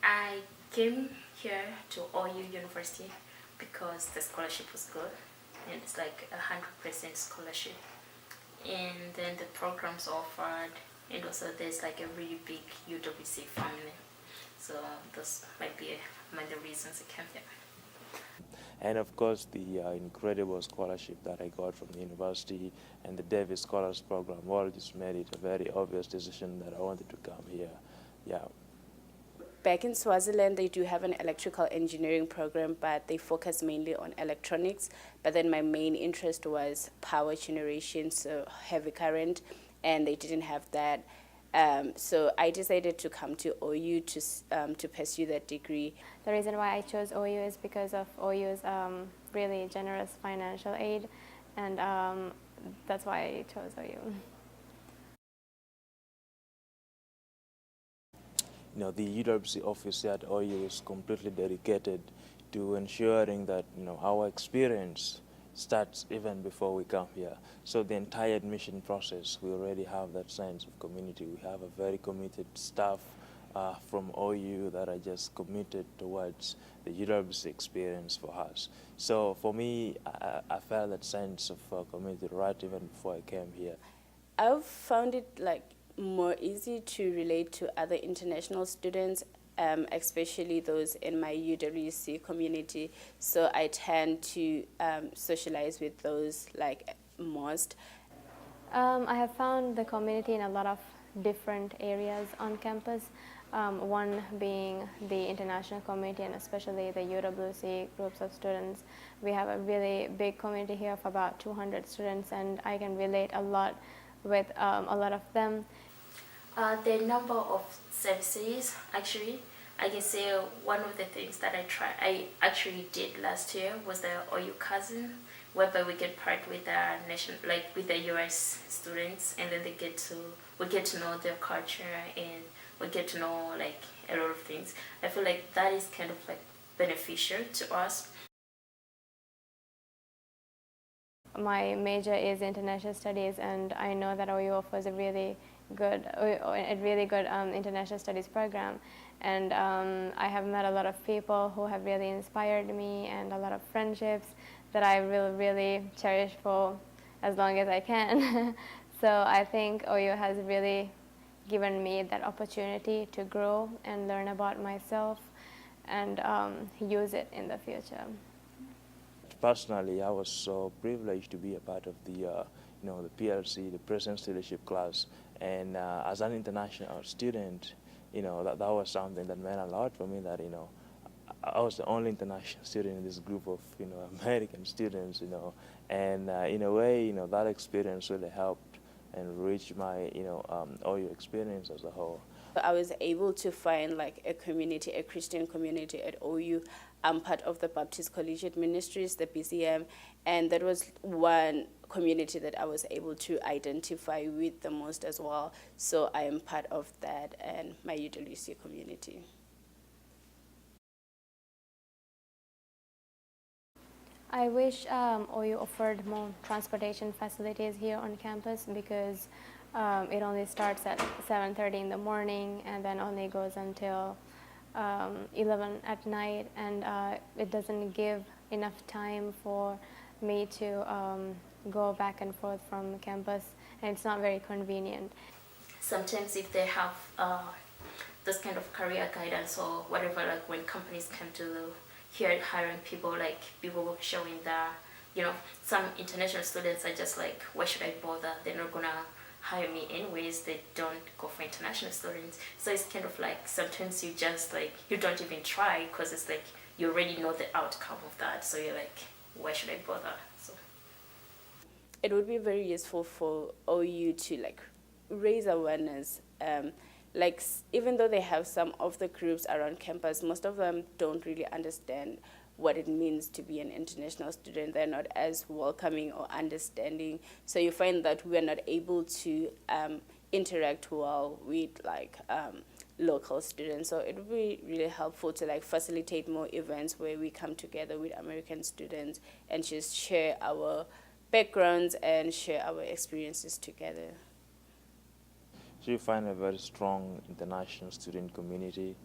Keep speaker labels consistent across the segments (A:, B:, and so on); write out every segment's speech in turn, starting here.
A: I came here to OU University because the scholarship was good, and it's like 100% scholarship. And then the programs offered, and also there's like a really big UWC family. So those might be among the reasons I came here.
B: And of course, the incredible scholarship that I got from the university and the Davis Scholars Program all just made it a very obvious decision that I wanted to come here. Yeah.
C: Back in Swaziland, they do have an electrical engineering program, but they focus mainly on electronics. But then my main interest was power generation, so heavy current, and they didn't have that. So I decided to come to OU to pursue that degree.
D: The reason why I chose OU is because of OU's really generous financial aid, and that's why I chose OU.
B: You know, the UWC office at OU is completely dedicated to ensuring that, you know, our experience starts even before we come here. So the entire admission process, we already have that sense of community. We have a very committed staff from OU that are just committed towards the UWC experience for us. So for me, I felt that sense of community right even before I came here.
C: I've found it like more easy to relate to other international students, especially those in my UWC community. So I tend to socialize with those like most.
D: I have found the community in a lot of different areas on campus. One being the international community and especially the UWC groups of students. We have a really big community here of about 200 students, and I can relate a lot with a lot of them.
A: The number of services, actually, I can say one of the things that I actually did last year was the OU Cousin, whereby we get paired with with the US students, and then we get to know their culture, and we get to know like a lot of things. I feel like that is kind of like beneficial to us.
D: My major is international studies, and I know that OU offers a really good international studies program, and I have met a lot of people who have really inspired me, and a lot of friendships that I will really cherish for as long as I can. So I think OU has really given me that opportunity to grow and learn about myself and use it in the future.
B: Personally, I was so privileged to be a part of the the PLC, the Presence Leadership class, and as an international student, that was something that meant a lot for me. That I was the only international student in this group of American students, and in a way, that experience really helped enrich my OU experience as a whole.
C: I was able to find like a community, a Christian community at OU. I'm part of the Baptist Collegiate Ministries, the BCM, and that was one community that I was able to identify with the most as well. So I am part of that and my UWC community.
D: I wish OU offered more transportation facilities here on campus, because it only starts at 7:30 in the morning and then only goes until 11 at night, and it doesn't give enough time for me to go back and forth from campus, and it's not very convenient.
A: Sometimes if they have this kind of career guidance or whatever, like when companies come to here hiring people, like people showing that, some international students are just like, why should I bother? They're not gonna hire me anyways. They don't go for international students. So it's kind of like sometimes you just like, you don't even try, because it's like you already know the outcome of that. So you're like, why should I bother? So
C: it would be very useful for OU to like raise awareness. Like even though they have some of the groups around campus, most of them don't really understand what it means to be an international student. They're not as welcoming or understanding. So you find that we're not able to interact well with like local students. So it would be really helpful to like facilitate more events where we come together with American students and just share our backgrounds and share our experiences together.
B: So you find a very strong international student community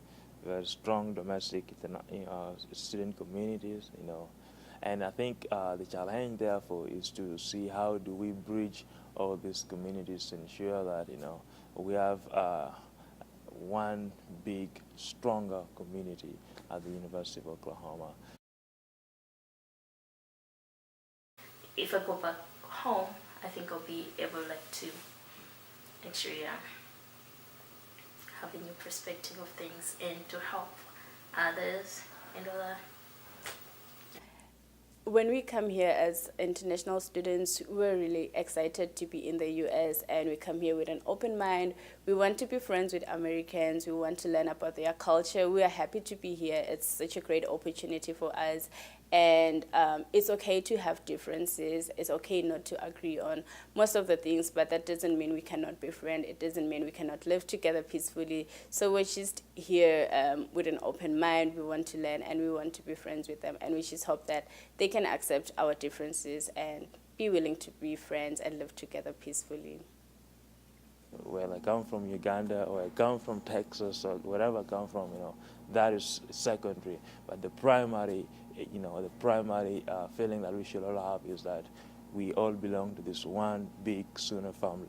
B: very strong domestic student communities, and I think the challenge therefore is to see how do we bridge all these communities to ensure that we have one big, stronger community at the University of Oklahoma.
A: If I go back home, I think I'll be able to actually have a new perspective of things and to help others and all that.
C: When we come here as international students, we're really excited to be in the US, and we come here with an open mind. We want to be friends with Americans. We want to learn about their culture. We are happy to be here. It's such a great opportunity for us. And it's okay to have differences. It's okay not to agree on most of the things, but that doesn't mean we cannot be friends. It doesn't mean we cannot live together peacefully. So we're just here with an open mind. We want to learn and we want to be friends with them. And we just hope that they can accept our differences and be willing to be friends and live together peacefully.
B: Well, I come from Uganda or I come from Texas or wherever I come from, that is secondary. But the primary, feeling that we should all have is that we all belong to this one big Sooner family.